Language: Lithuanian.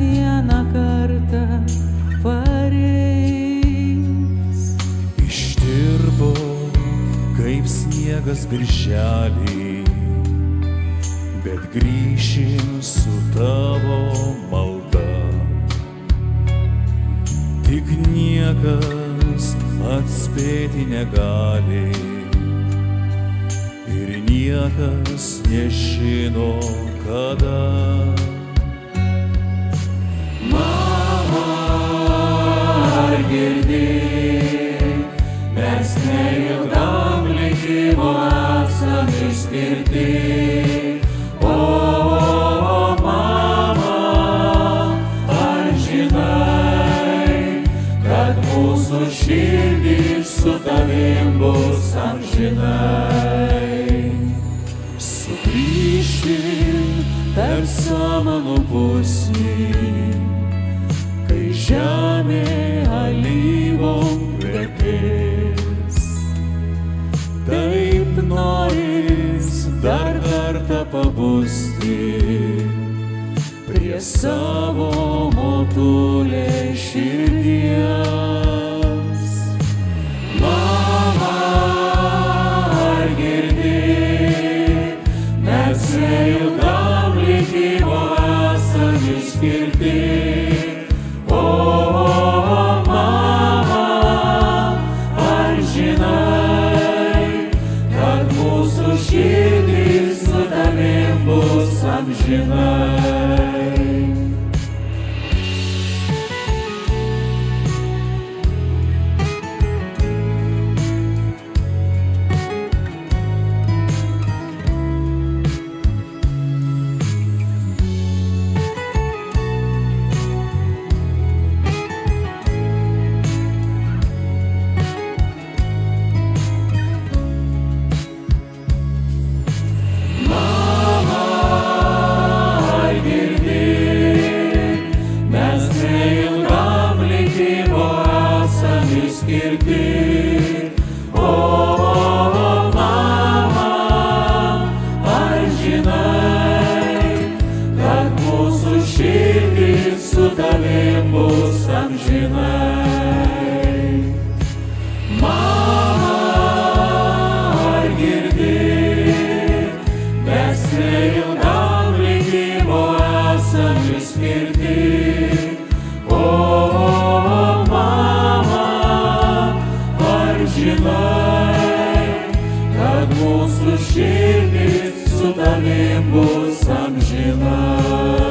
vieną kartą pareis. Ištirpo kaip sniegas birželį, bet grįšim su tavo malda. Tik niekas atspėti negali ir niekas nežino kada. Mama, ar girdi, mes neilgam likimo esam išskirti. O, mama, ar žinai, kad mūsų širdys su tavim bus amžinai? Sugrįšim per samanų pusį, kai žemė alyvom kvepės. Taip noris dar kartą pabusti prie savo motulės širdies. Mama, ar girdi, mes neilgam likimo esam išskirti. O, mama, ar žinai, kad mūsų širdys su tavim bus amžinai? O, mama, ar žinai, kad mūsų širdys su tavim bus amžinai? Mama, ar girdi, mes neilgam likimo esam išskirti. Žinai, kad mūsų širdys su tavim bus amžinai.